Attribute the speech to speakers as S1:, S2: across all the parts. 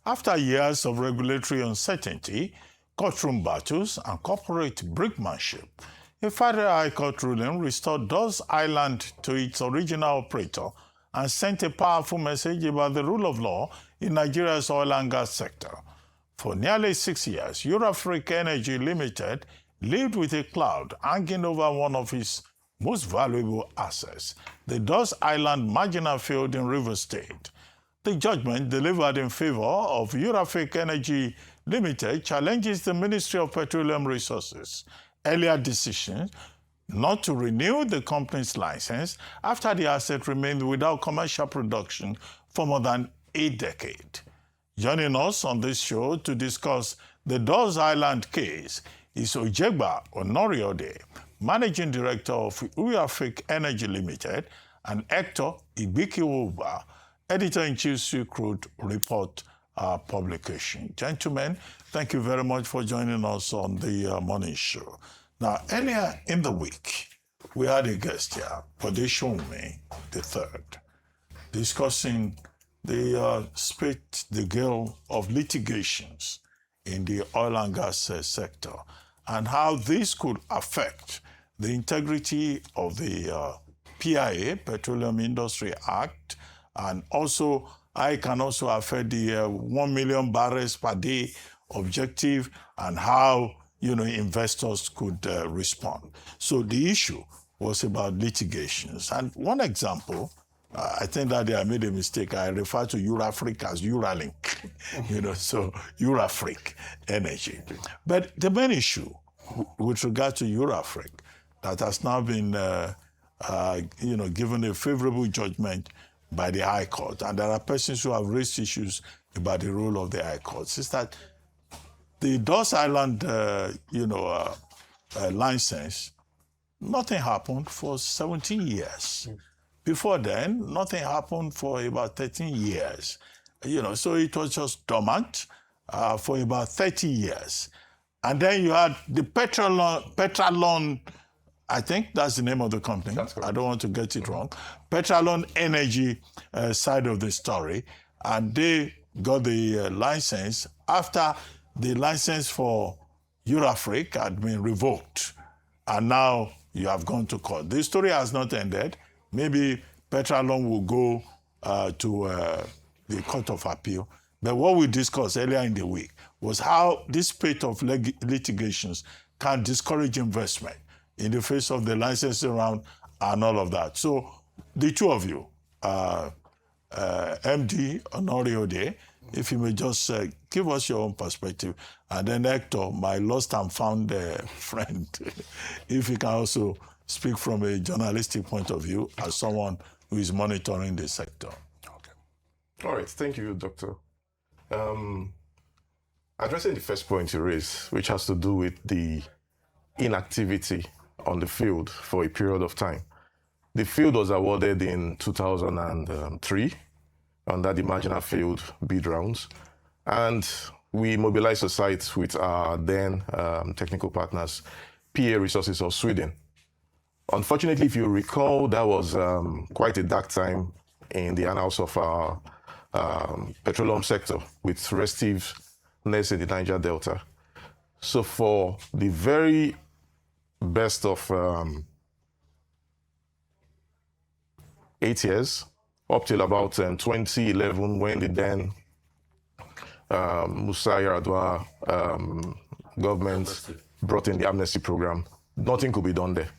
S1: After years of regulatory uncertainty, courtroom battles, and corporate brinkmanship, a federal high court ruling restored Dawes Island to its original operator and sent a powerful message about the rule of law in Nigeria's oil and gas sector. For nearly 6 years, Eurafric Energy Limited lived with a cloud hanging over one of its most valuable assets, the Dawes Island Marginal field in Rivers State. The judgment delivered in favor of Eurafric Energy Limited challenges the Ministry of Petroleum Resources' earlier decision not to renew the company's license after the asset remained without commercial production for more than a decade. Joining us on this show to discuss the Dawes Island case is Onoriode, Managing Director of Eurafric Energy Limited, and Hector Igbikiowubo, Editor-in-Chief Silk Road Report publication. Gentlemen, thank you very much for joining us on the morning show. Now, earlier in the week, we had a guest here, Podeshome III, discussing the spate, the gale of litigations in the oil and gas sector and how this could affect the integrity of the PIA, Petroleum Industry Act, and also I can also affect the 1 million barrels per day objective and how investors could respond. So the issue was about litigations. And one example, I think that I made a mistake. I refer to Eurafric as Euralink, so Eurafric Energy. But the main issue with regard to Eurafric that has now been, given a favorable judgment by the High Court, and there are persons who have raised issues about the role of the High Court, is that the Dawes Island, license, nothing happened for 17 years. Before then, nothing happened for about 13 years. So it was just dormant for about 30 years. And then you had the Petralon, I think that's the name of the company. I don't want to get it wrong. Petralon Energy side of the story. And they got the license after the license for Eurafric had been revoked. And now you have gone to court. The story has not ended. Maybe Petralon will go to the Court of Appeal. But what we discussed earlier in the week was how this spate of litigations can discourage investment in the face of the licensing round and all of that. So the two of you, MD Onoriode, if you may just give us your own perspective, and then Hector, my lost and found friend, if you can also speak from a journalistic point of view as someone who is monitoring the sector.
S2: Okay. All right. Thank you, Doctor. Addressing the first point you raised, which has to do with the inactivity on the field for a period of time. The field was awarded in 2003 under the Marginal field bid rounds, and we mobilized the site with our then technical partners, PA Resources of Sweden. Unfortunately, if you recall, that was quite a dark time in the annals of our petroleum sector with restiveness in the Niger Delta. So for the very best of 8 years, up till about 2011, when the then Musa Yar'Adua government brought in the amnesty program, nothing could be done there.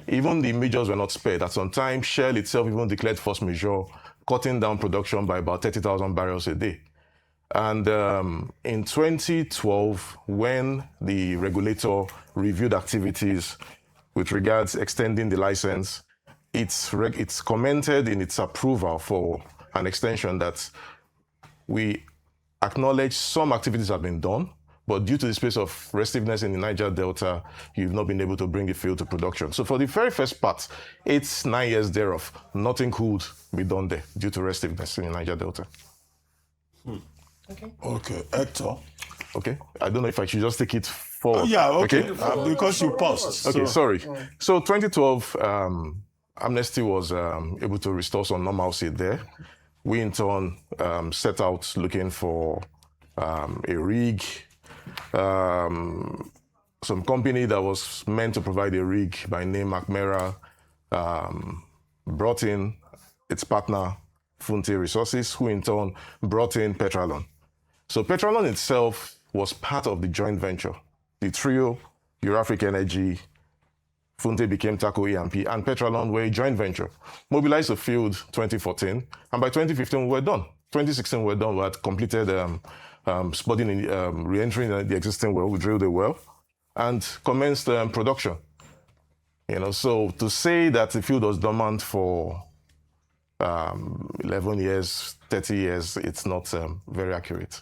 S2: Even the majors were not spared. At some time, Shell itself even declared force majeure, cutting down production by about 30,000 barrels a day. And in 2012, when the regulator reviewed activities with regards extending the license, it's commented in its approval for an extension that we acknowledge some activities have been done, but due to the space of restiveness in the Niger Delta, you've not been able to bring the field to production. So for the very first part, 8-9 years thereof, nothing could be done there due to restiveness in the Niger Delta.
S1: Okay, Hector.
S2: Okay, I don't know if I should just take it forward.
S1: Yeah, okay, because you paused.
S2: Okay, sorry. So 2012, Amnesty was able to restore some normalcy there. We in turn set out looking for a rig, some company that was meant to provide a rig by name Macmera brought in its partner, Funte Resources, who in turn brought in Petralon. So Petralon itself was part of the joint venture. The trio, Eurafric Energy, Funte became Taco E&P, and Petralon were a joint venture. Mobilized the field 2014, and by 2015 we were done. 2016 we were done. We had completed spudding, re-entering the existing well. We drilled a well and commenced production. So to say that the field was dormant for 11 years, 30 years, it's not very accurate.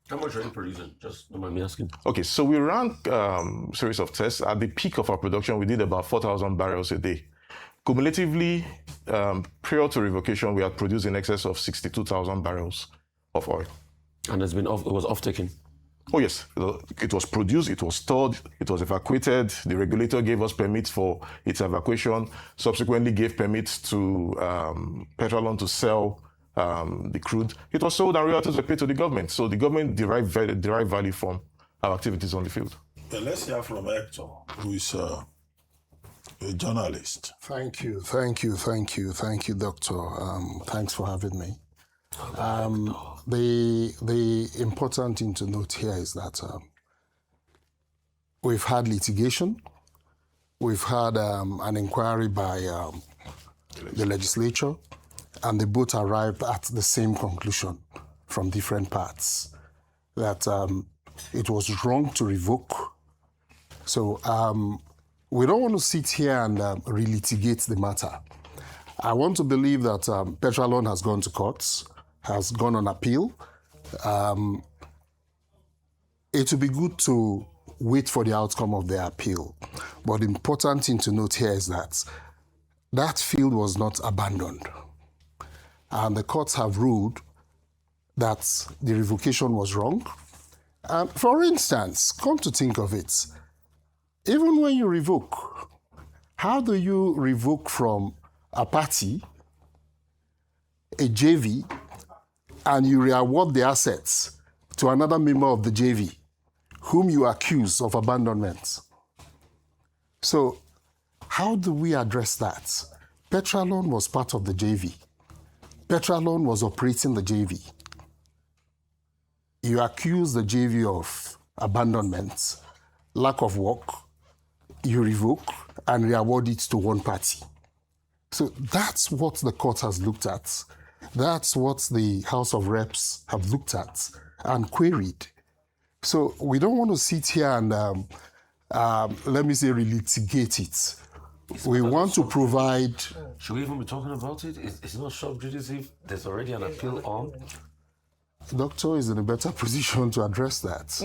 S3: How much are you producing? Just don't mind me asking.
S2: Okay, so we ran a series of tests. At the peak of our production, we did about 4,000 barrels a day. Cumulatively, prior to revocation, we had produced in excess of 62,000 barrels of oil.
S3: And it was off-taken?
S2: Oh, yes. It was produced, it was stored, it was evacuated. The regulator gave us permits for its evacuation, subsequently gave permits to Petrolon to sell the crude. It was sold and royalties were paid to the government. So the government derived value from our activities on the field.
S1: Let's hear from Hector, who is a journalist.
S4: Thank you, Doctor. Thanks for having me. The important thing to note here is that we've had litigation, we've had an inquiry by the legislature, and they both arrived at the same conclusion from different parts, that it was wrong to revoke. So we don't want to sit here and relitigate the matter. I want to believe that Petralon has gone to courts, has gone on appeal. It would be good to wait for the outcome of the appeal. But the important thing to note here is that that field was not abandoned. And the courts have ruled that the revocation was wrong. And for instance, come to think of it, even when you revoke, how do you revoke from a party, a JV, and you re-award the assets to another member of the JV, whom you accuse of abandonment? So how do we address that? Petralon was part of the JV. Petralon was operating the JV. You accuse the JV of abandonment, lack of work, you revoke and re-award it to one party. So that's what the court has looked at. That's what the House of Reps have looked at and queried. So we don't want to sit here and, let me say, relitigate it. We want to provide...
S3: Should we even be talking about it? It's not sub judice if there's already an appeal on.
S4: The doctor is in a better position to address that.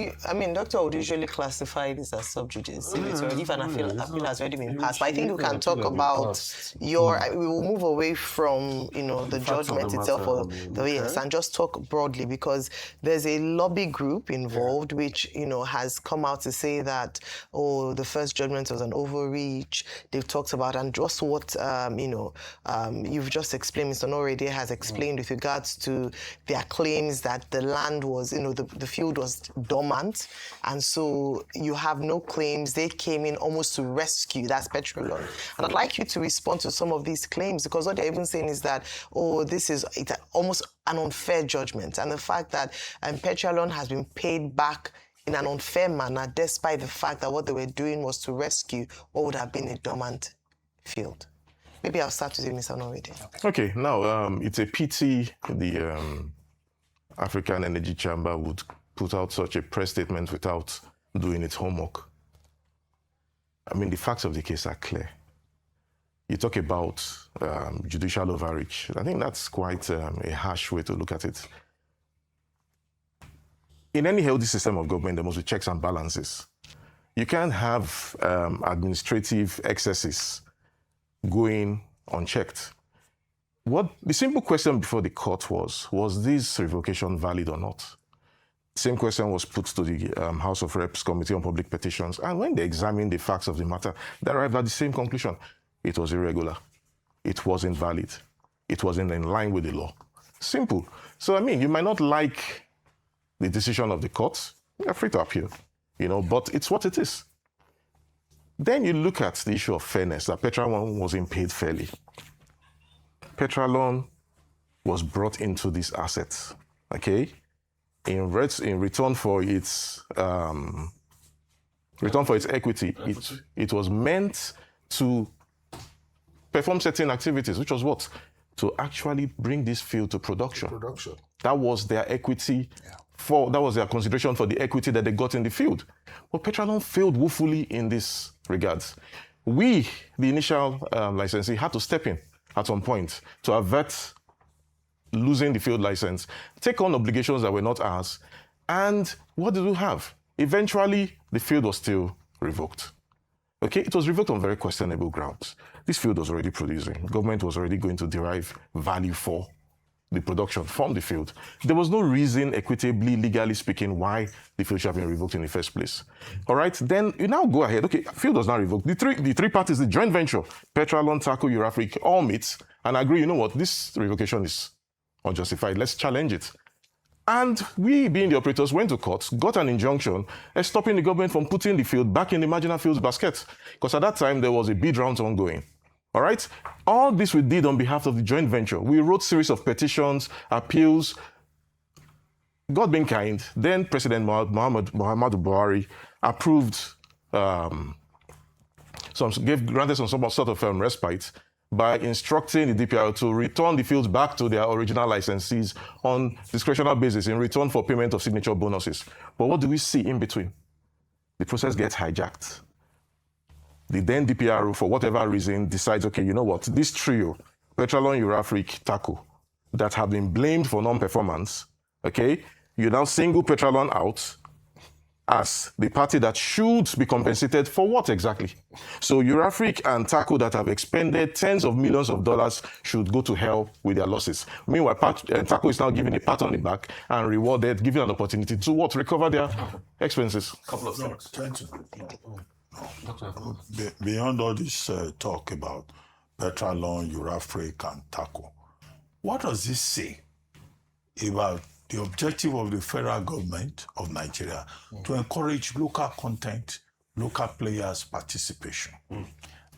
S5: Doctor would usually classify this as sub judice if an appeal has already been passed. But I think we can talk about we will move away from the judgment itself or the yes, and just talk broadly, because there's a lobby group involved which has come out to say that the first judgment was an overreach. They've talked about, and just what you've just explained, Mr. Onoriode has explained with regards to their claims that the land was, the field was dormant, and so you have no claims. They came in almost to rescue. That's Petrolon. And I'd like you to respond to some of these claims, because what they're even saying is that, this is almost an unfair judgment, and the fact that Petrolon has been paid back in an unfair manner, despite the fact that what they were doing was to rescue what would have been a dormant field. Maybe I'll start with you, Mr. Onoriode.
S2: Okay, now it's a pity the African Energy Chamber would put out such a press statement without doing its homework. The facts of the case are clear. You talk about judicial overreach. I think that's quite a harsh way to look at it. In any healthy system of government, there must be checks and balances. You can't have administrative excesses going unchecked. The simple question before the court was this revocation valid or not? Same question was put to the House of Reps Committee on Public Petitions, and when they examined the facts of the matter, they arrived at the same conclusion. It was irregular. It wasn't valid. It wasn't in line with the law. Simple. So, you might not like the decision of the court, you're free to appeal, but it's what it is. Then you look at the issue of fairness, that Petralon wasn't paid fairly. Petralon was brought into these assets, okay? In return for its equity, it was meant to perform certain activities, which was what? To actually bring this field to production. That was their equity that was their consideration for the equity that they got in the field. But Petralon failed woefully in this regards. We, the initial licensee, had to step in at some point to avert losing the field license, take on obligations that were not ours. And what did we have? Eventually, the field was still revoked. Okay, it was revoked on very questionable grounds. This field was already producing. Government was already going to derive value for the production from the field. There was no reason, equitably, legally speaking, why the field should have been revoked in the first place. All right, then you now go ahead. Okay, field was not revoked. The three parties, the joint venture, Petralon, TACO, Eurafric, all meet and agree, you know what, this revocation is unjustified. Let's challenge it. And we, being the operators, went to court, got an injunction stopping the government from putting the field back in the marginal fields basket. Because at that time, there was a bid round ongoing. All right? All this we did on behalf of the joint venture. We wrote a series of petitions, appeals. God being kind, then President Muhammadu Buhari approved, granted some sort of respite by instructing the DPR to return the fields back to their original licensees on discretionary basis in return for payment of signature bonuses. But what do we see in between? The process gets hijacked. The then DPR, for whatever reason, decides, okay, you know what, this trio, Petralon, Eurafric, TACO, that have been blamed for non-performance, okay, you now single Petralon out as the party that should be compensated for what exactly? So Eurafric and TACO that have expended tens of millions of dollars should go to hell with their losses. Meanwhile, TACO is now given a pat on the back and rewarded, given an opportunity to what? Recover their expenses.
S3: Couple of things.
S1: Beyond all this talk about Petralon, Eurafric, and TACO, what does this say about the objective of the federal government of Nigeria to encourage local content, local players' participation,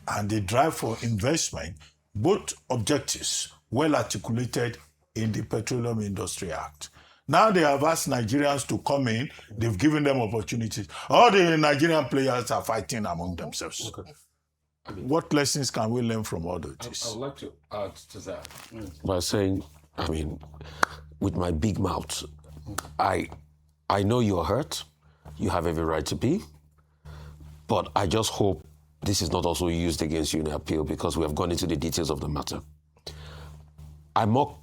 S1: and the drive for investment, both objectives well articulated in the Petroleum Industry Act? Now they have asked Nigerians to come in, they've given them opportunities. All the Nigerian players are fighting among themselves. Okay. What lessons can we learn from all of this?
S6: I would like to add to that
S3: by saying, with my big mouth, I know you're hurt. You have every right to be. But I just hope this is not also used against you in the appeal, because we have gone into the details of the matter. I'm more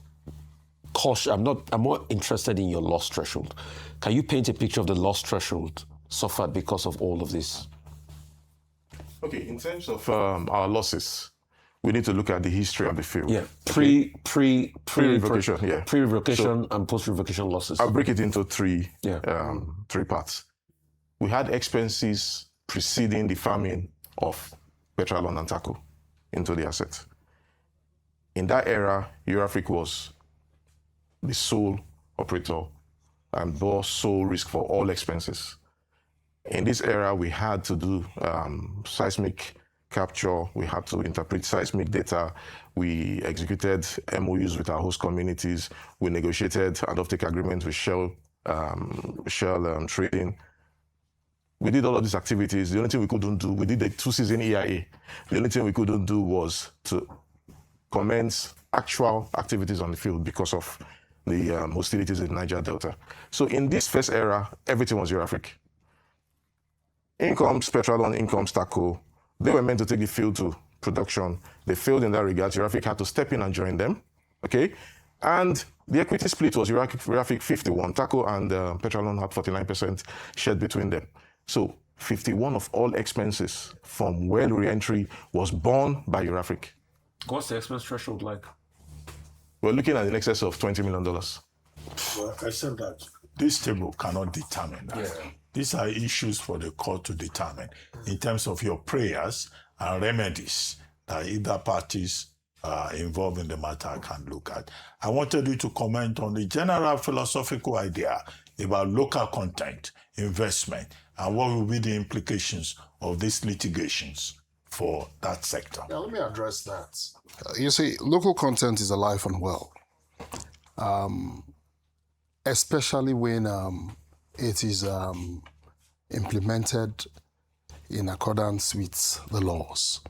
S3: cautious. I'm more interested in your loss threshold. Can you paint a picture of the loss threshold suffered because of all of this?
S2: Okay, in terms of our losses, we need to look at the history of the field.
S3: Yeah, pre-revocation,
S2: yeah.
S3: Pre-revocation and post-revocation losses.
S2: I'll break it into three parts. We had expenses preceding the farming of Petralon and TACO into the asset. In that era, Eurafric was the sole operator and bore sole risk for all expenses. In this era, we had to do seismic capture, we had to interpret seismic data, we executed MOUs with our host communities, we negotiated an offtake agreement with Shell Trading. We did all of these activities. The only thing we couldn't do, we did the 2-season EIA. The only thing we couldn't do was to commence actual activities on the field because of the hostilities in Niger Delta. So in this first era, everything was Eurafric. Incomes, Petralon, incomes, TACO, they were meant to take the field to production. They failed in that regard. Eurafric had to step in and join them, okay? And the equity split was Eurafric 51. TACO and Petralon had 49% shared between them. So 51 of all expenses from well re-entry was borne by Eurafric.
S6: What's the expense threshold like?
S2: We're looking at in excess of $20 million.
S1: Well, I said that this table cannot determine that. Yeah. These are issues for the court to determine in terms of your prayers and remedies that either parties involved in the matter can look at. I wanted you to comment on the general philosophical idea about local content, investment, and what will be the implications of these litigations for that sector?
S4: Yeah, let me address that. You see, local content is alive and well, especially when it is implemented in accordance with the laws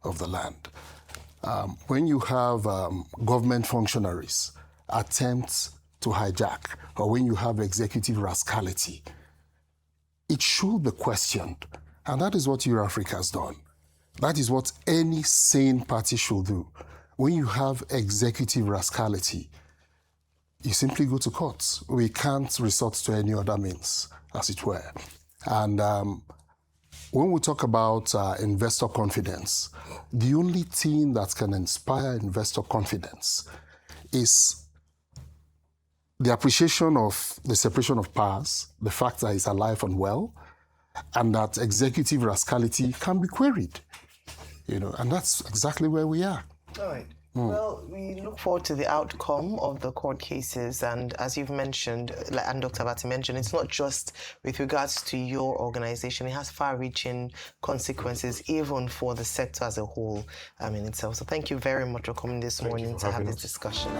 S4: of the land. When you have government functionaries attempt to hijack, or when you have executive rascality, it should be questioned. And that is what Eurafrica has done. That is what any sane party should do. When you have executive rascality, you simply go to court. We can't resort to any other means, as it were. And when we talk about investor confidence, the only thing that can inspire investor confidence is the appreciation of the separation of powers, the fact that it's alive and well, and that executive rascality can be queried. And that's exactly where we are.
S5: All right. Well, we look forward to the outcome of the court cases, and as you've mentioned, and Dr. Abati mentioned, it's not just with regards to your organization, it has far-reaching consequences even for the sector as a whole in itself. So thank you very much for coming this morning to have this discussion.